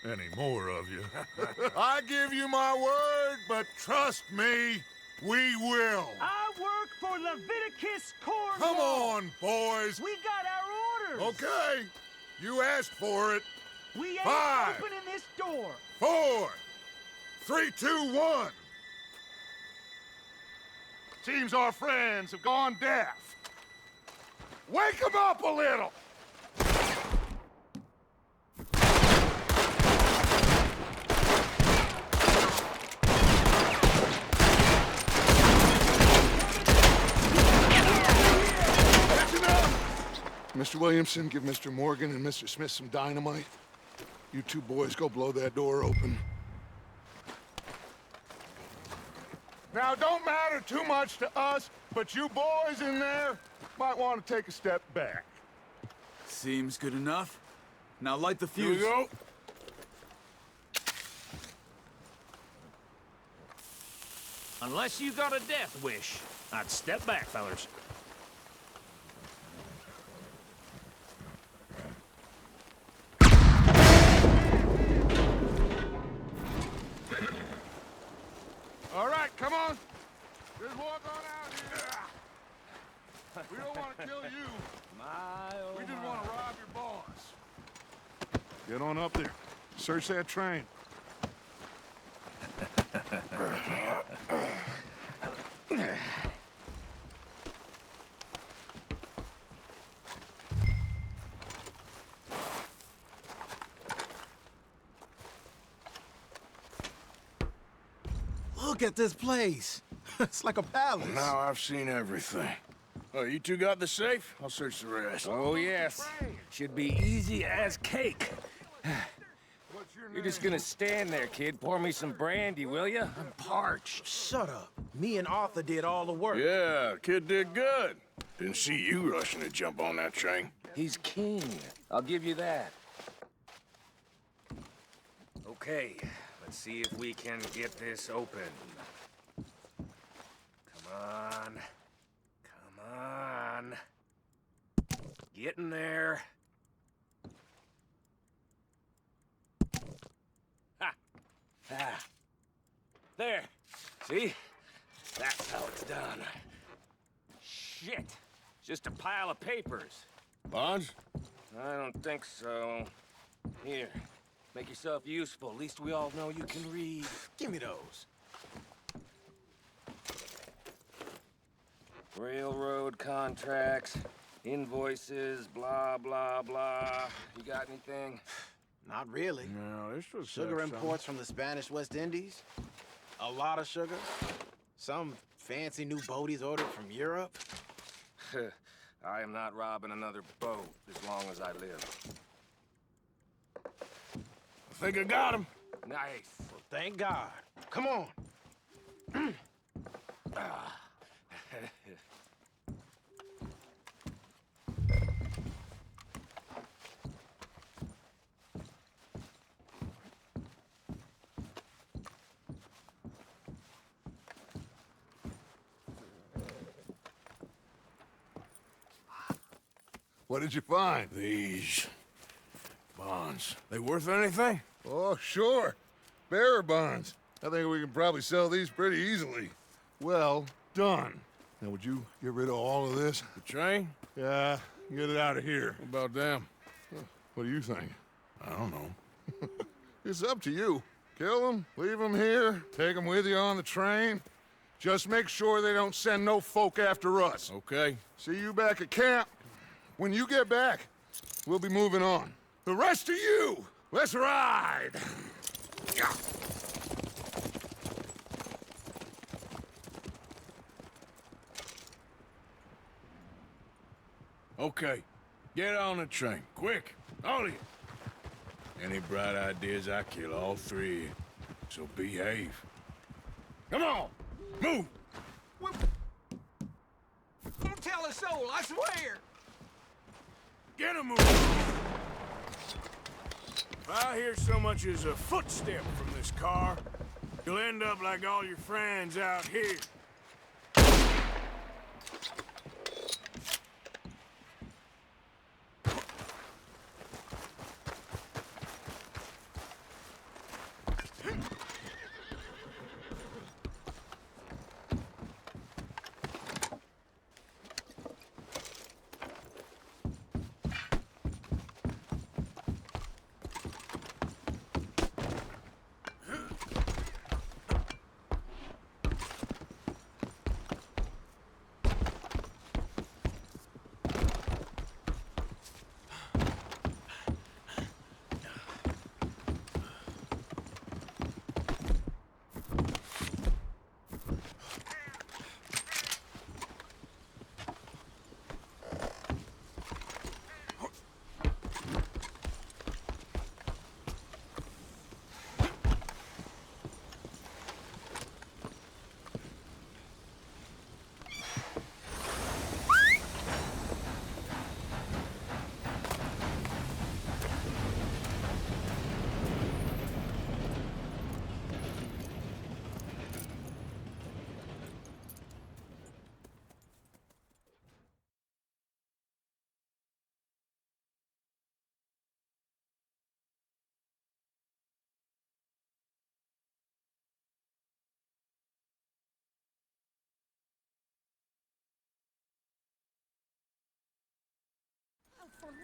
Any more of you. I give you my word, but trust me, we will. I work for Leviticus Cornwall. Come on, boys. We got our orders. Okay, you asked for it. We ain't 5, opening this door. 4, 3, 2, 1. Seems our friends have gone deaf. Wake them up a little. Mr. Williamson, give Mr. Morgan and Mr. Smith some dynamite. You two boys go blow that door open. Now, it don't matter too much to us, but you boys in there might want to take a step back. Seems good enough. Now light the Here we fuse. go. Unless you got a death wish, I'd step back, fellers. All right, come on. Just walk on out here. We don't want to kill you. We just want to rob your boss. Get on up there. Search that train. Look at this place. It's like a palace. Now I've seen everything. Oh, you two got the safe? I'll search the rest. Oh, yes. Should be easy as cake. What's your You're just name? gonna stand there, kid. Pour me some brandy, will ya? I'm parched. Shut up. Me and Arthur did all the work. Yeah, kid did good. Didn't see you rushing to jump on that train. He's king. I'll give you that. Okay, let's see if we can get this open. Come on. Come on. Get in there. Ha! Ah. There. See? That's how it's done. Shit. Just a pile of papers. Bonds? I don't think so. Here. Make yourself useful. At least we all know you can read. Give me those. Railroad contracts, invoices, blah, blah, blah. You got anything? Not really. No, this was Sugar imports from the Spanish West Indies. A lot of sugar. Some fancy new boaties ordered from Europe. I am not robbing another boat as long as I live. I think I got him. Nice. Well, thank God. Come on. What did you find? These bonds. They worth anything? Oh, sure. Bearer bonds. I think we can probably sell these pretty easily. Well done. Now, would you get rid of all of this? The train? Yeah, get it out of here. What about them? What do you think? I don't know. It's up to you. Kill them, leave them here, take them with you on the train. Just make sure they don't send no folk after us. Okay. See you back at camp. When you get back, we'll be moving on. The rest of you, let's ride! Yeah. Okay. Get on the train. Quick. All of you. Any bright ideas, I kill all three of you. So behave. Come on! Move! Don't tell a soul, I swear. Get a move! If I hear so much as a footstep from this car, you'll end up like all your friends out here.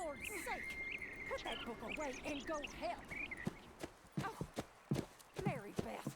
Lord's sake! Put that book away and go help! Oh, Mary Beth.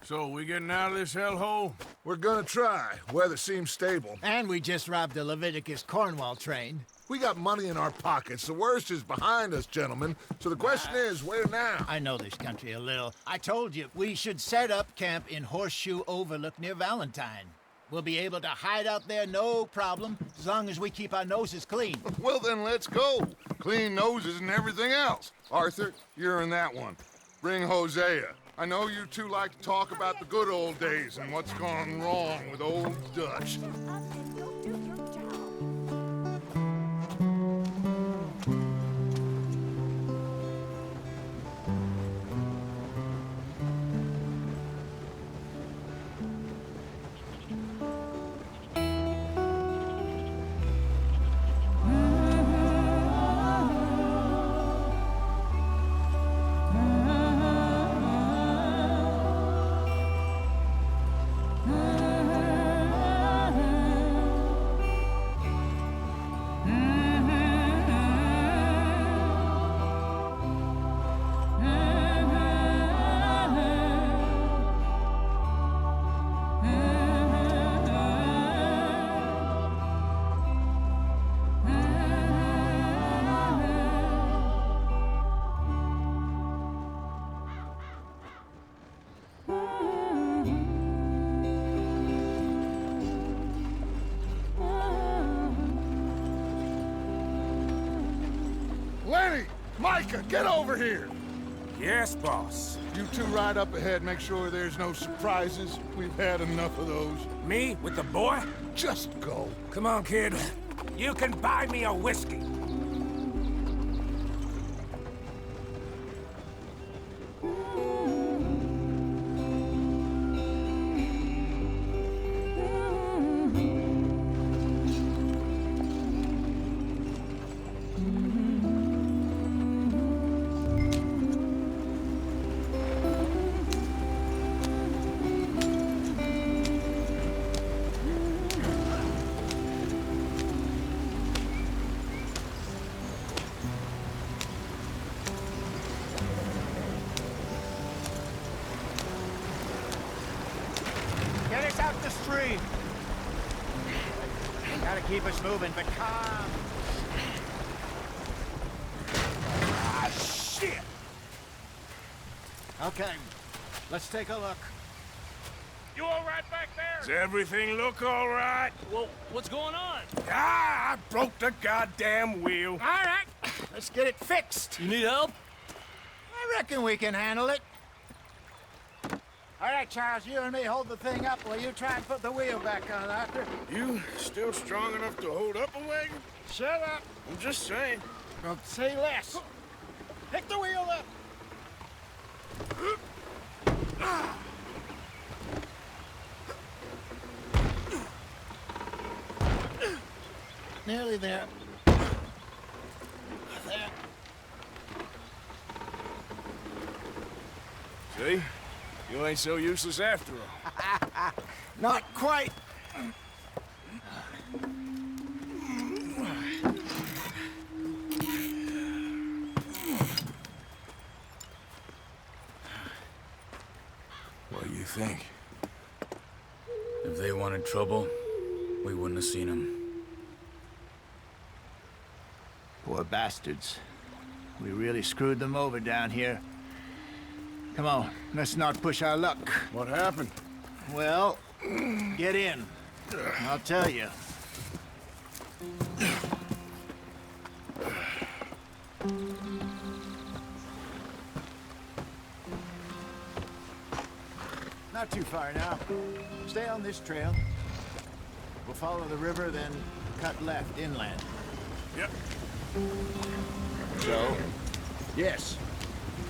So, we getting out of this hellhole? We're gonna try. Weather seems stable. And we just robbed a Leviticus Cornwall train. We got money in our pockets. The worst is behind us, gentlemen. So the question is, where now? I know this country a little. I told you, we should set up camp in Horseshoe Overlook near Valentine. We'll be able to hide out there, no problem, as long as we keep our noses clean. Well, then let's go. Clean noses and everything else. Arthur, you're in that one. Bring Hosea. I know you two like to talk about the good old days and what's gone wrong with old Dutch. Shut up and go do your job. Lenny! Micah, get over here! Yes, boss. You two ride up ahead, make sure there's no surprises. We've had enough of those. Me with the boy? Just go. Come on, kid. You can buy me a whiskey. Get us out the stream. Gotta keep us moving, but calm. Ah, shit! Okay, let's take a look. You all right back there? Does everything look all right? Well, what's going on? Ah, I broke the goddamn wheel. All right, let's get it fixed. You need help? I reckon we can handle it. All right, Charles, you and me hold the thing up while you try and put the wheel back on, Arthur. You still strong enough to hold up a wagon? Shut up. I'm just saying. Well, say less. Pick the wheel up. Nearly there. There. See? You ain't so useless after all. Not quite. What do you think? If they wanted trouble, we wouldn't have seen them. Poor bastards. We really screwed them over down here. Come on, let's not push our luck. What happened? Well, get in. I'll tell you. Not too far now. Stay on this trail. We'll follow the river, then cut left inland. Yep. So? Yes.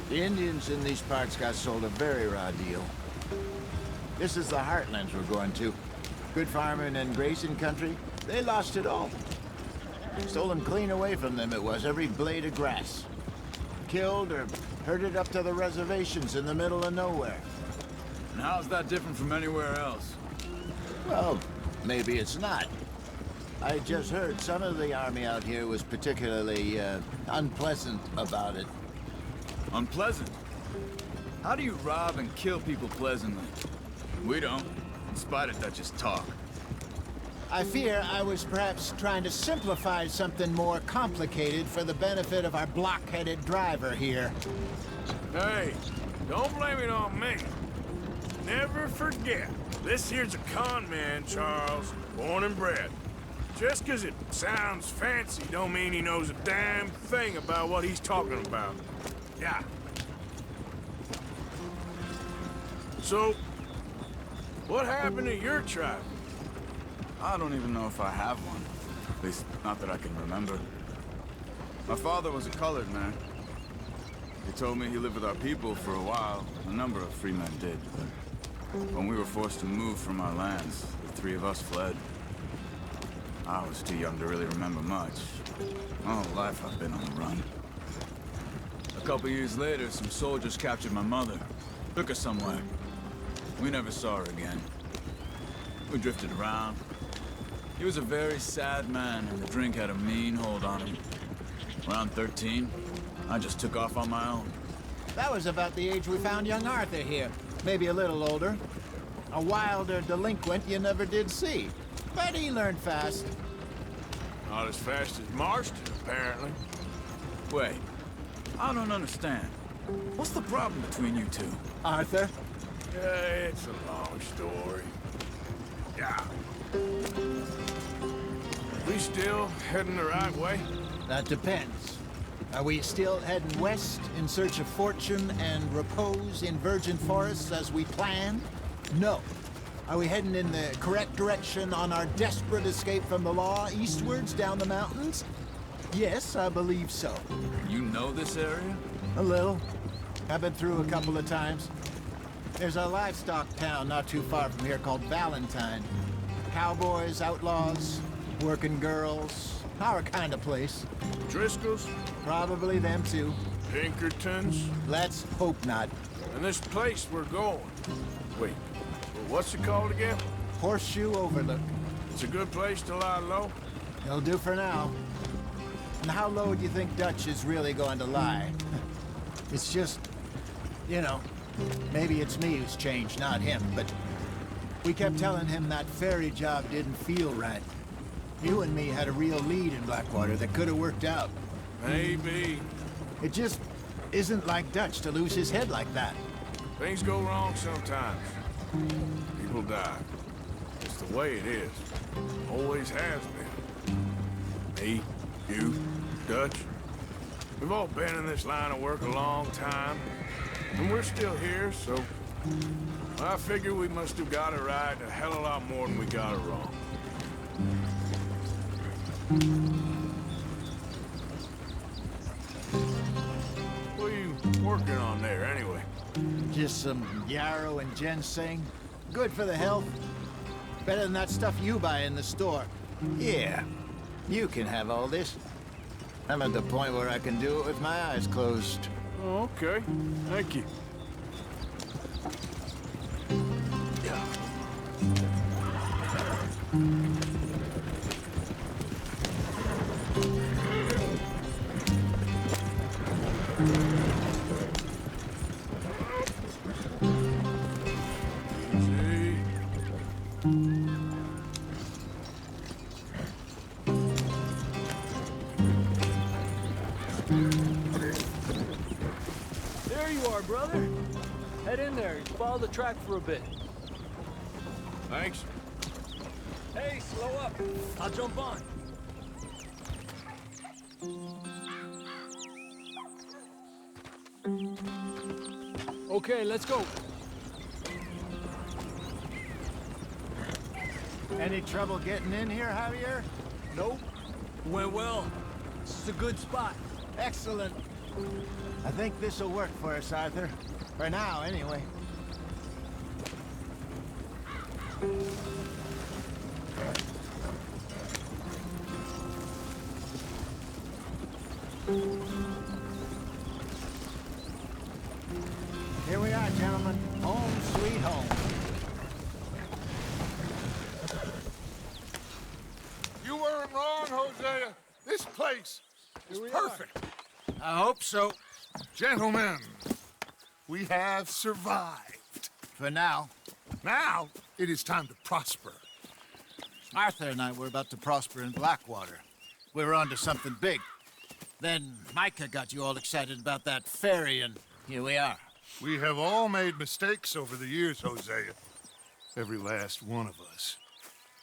The Indians in these parts got sold a very raw deal. This is the heartlands we're going to. Good farming and grazing country, they lost it all. Stolen clean away from them it was, every blade of grass. Killed or herded up to the reservations in the middle of nowhere. And how's that different from anywhere else? Well, maybe it's not. I just heard some of the army out here was particularly unpleasant about it. Unpleasant? How do you rob and kill people pleasantly? We don't, in spite of Dutch's talk. I fear I was perhaps trying to simplify something more complicated for the benefit of our block-headed driver here. Hey, don't blame it on me. Never forget, this here's a con man, Charles, born and bred. Just 'cause it sounds fancy don't mean he knows a damn thing about what he's talking about. Yeah. So, what happened to your tribe? I don't even know if I have one. At least, not that I can remember. My father was a colored man. He told me he lived with our people for a while. A number of free men did, but when we were forced to move from our lands, the three of us fled. I was too young to really remember much. My whole life I've been on the run. A couple years later, some soldiers captured my mother. Took her somewhere. We never saw her again. We drifted around. He was a very sad man, and the drink had a mean hold on him. Around 13, I just took off on my own. That was about the age we found young Arthur here. Maybe a little older. A wilder delinquent you never did see. But he learned fast. Not as fast as Marston, apparently. Wait, I don't understand. What's the problem between you two? Arthur? Yeah, it's a long story. Yeah. We still heading the right way? That depends. Are we still heading west in search of fortune and repose in virgin forests as we planned? No. Are we heading in the correct direction on our desperate escape from the law eastwards down the mountains? Yes, I believe so. You know this area? A little. I've been through a couple of times. There's a livestock town not too far from here called Valentine. Cowboys, outlaws, working girls, our kind of place. Driscoll's? Probably them too. Pinkertons? Let's hope not. And this place we're going. Wait, what's it called again? Horseshoe Overlook. It's a good place to lie low? It'll do for now. And how low do you think Dutch is really going to lie? It's just, you know, maybe it's me who's changed, not him, but we kept telling him that ferry job didn't feel right. You and me had a real lead in Blackwater that could have worked out. Maybe. It just isn't like Dutch to lose his head like that. Things go wrong sometimes. People die. It's the way it is. Always has been. Me, you, Dutch. We've all been in this line of work a long time. And we're still here, so I figure we must have got it right a hell of a lot more than we got it wrong. What are you working on there, anyway? Just some yarrow and ginseng. Good for the health. Better than that stuff you buy in the store. Yeah, you can have all this. I'm at the point where I can do it with my eyes closed. Oh, okay. Thank you. There you are, brother. Head in there. Follow the track for a bit. Thanks. Hey, slow up. I'll jump on. Okay, let's go. Any trouble getting in here, Javier? Nope. Went well. This is a good spot. Excellent. I think this'll work for us, Arthur. For now, anyway. Here we are, gentlemen. Home sweet home. place is perfect. I hope so. Gentlemen, we have survived. For now. Now, it is time to prosper. Arthur and I were about to prosper in Blackwater. We were onto something big. Then Micah got you all excited about that ferry, and here we are. We have all made mistakes over the years, Hosea. Every last one of us.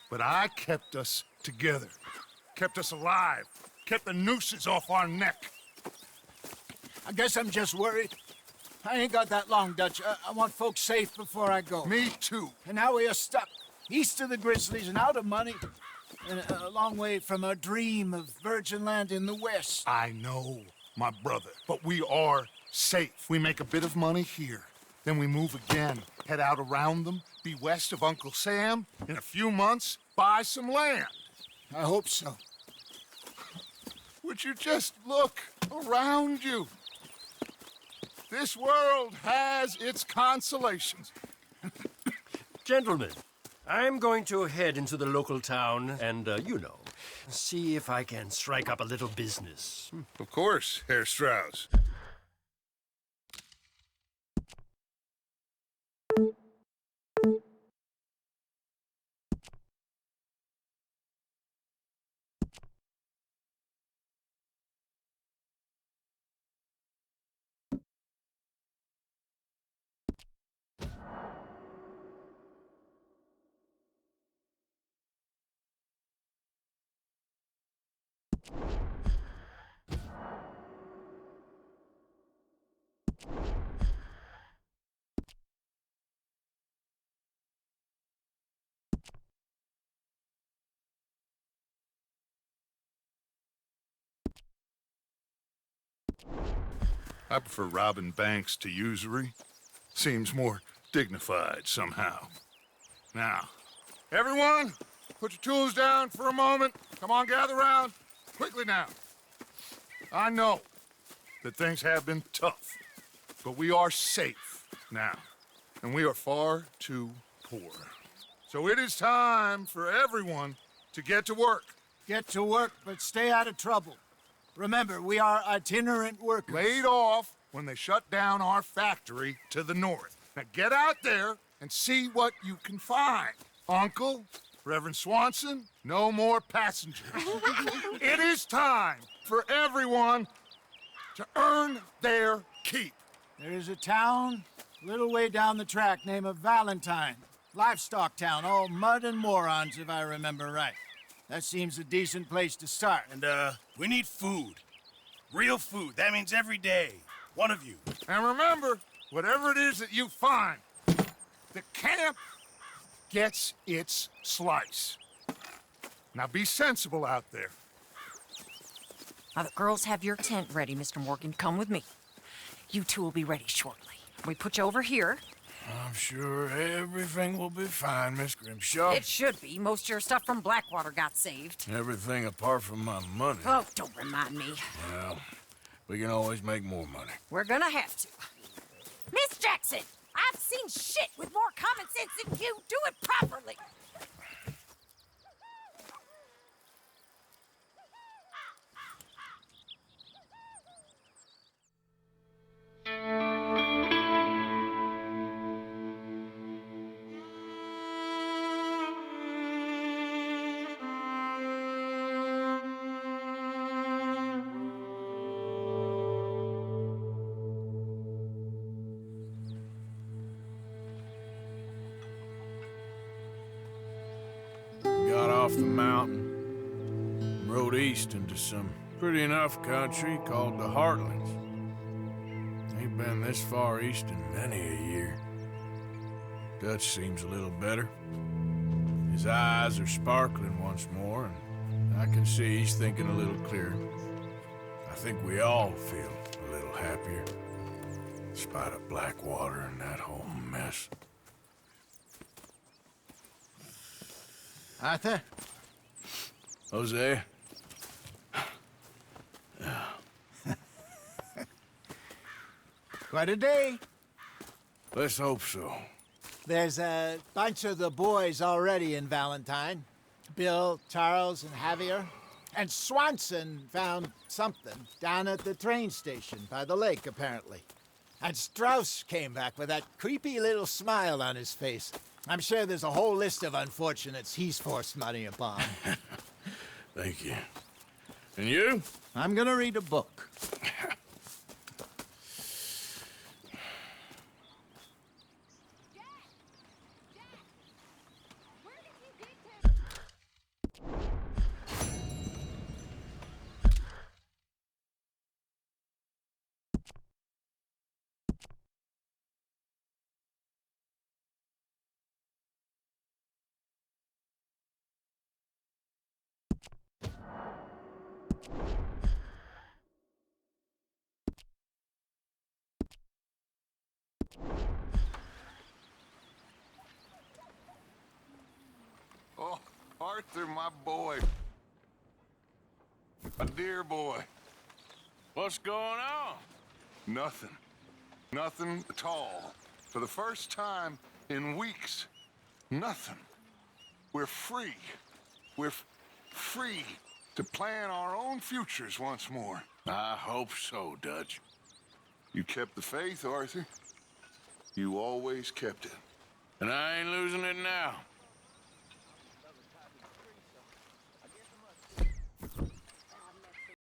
But I kept us together. Kept us alive. Kept the nooses off our neck. I guess I'm just worried. I ain't got that long, Dutch. I want folks safe before I go. Me too. And now we are stuck, east of the Grizzlies and out of money, and a long way from our dream of virgin land in the west. I know, my brother, but we are safe. We make a bit of money here. Then we move again, head out around them, be west of Uncle Sam. In a few months, buy some land. I hope so. Would you just look around you? This world has its consolations. Gentlemen, I'm going to head into the local town and, see if I can strike up a little business. Of course, Herr Strauss. I prefer robbing banks to usury. Seems more dignified somehow. Now, everyone, put your tools down for a moment. Come on, gather round. Quickly now. I know that things have been tough, but we are safe now, and we are far too poor. So it is time for everyone to get to work. Get to work, but stay out of trouble. Remember, we are itinerant workers. Laid off when they shut down our factory to the north. Now get out there and see what you can find. Uncle, Reverend Swanson, no more passengers. It is time for everyone to earn their keep. There is a town a little way down the track named Valentine. Livestock town, all mud and morons, if I remember right. That seems a decent place to start. And, we need food. Real food. That means every day. One of you. And remember, whatever it is that you find, the camp gets its slice. Now be sensible out there. Now, the girls have your tent ready, Mr. Morgan. Come with me. You two will be ready shortly. We put you over here. I'm sure everything will be fine, Miss Grimshaw. It should be. Most of your stuff from Blackwater got saved. Everything apart from my money. Oh, don't remind me. Well, we can always make more money. We're gonna have to. Miss Jackson, I've seen shit with more common sense than you. Do it properly. Got off the mountain, and rode east into some pretty enough country called the Heartlands. Ain't been this far east in many a year. Dutch seems a little better. His eyes are sparkling once more, and I can see he's thinking a little clearer. I think we all feel a little happier, in spite of Blackwater and that whole mess. Arthur? Hosea? Quite a day. Let's hope so. There's a bunch of the boys already in Valentine. Bill, Charles, and Javier. And Swanson found something down at the train station by the lake, apparently. And Strauss came back with that creepy little smile on his face. I'm sure there's a whole list of unfortunates he's forced money upon. Thank you. And you? I'm gonna read a book. Oh, Arthur, my boy. My dear boy. What's going on? Nothing. Nothing at all. For the first time in weeks, nothing. We're free. We're free to plan our own futures once more. I hope so, Dutch. You kept the faith, Arthur. You always kept it. And I ain't losing it now.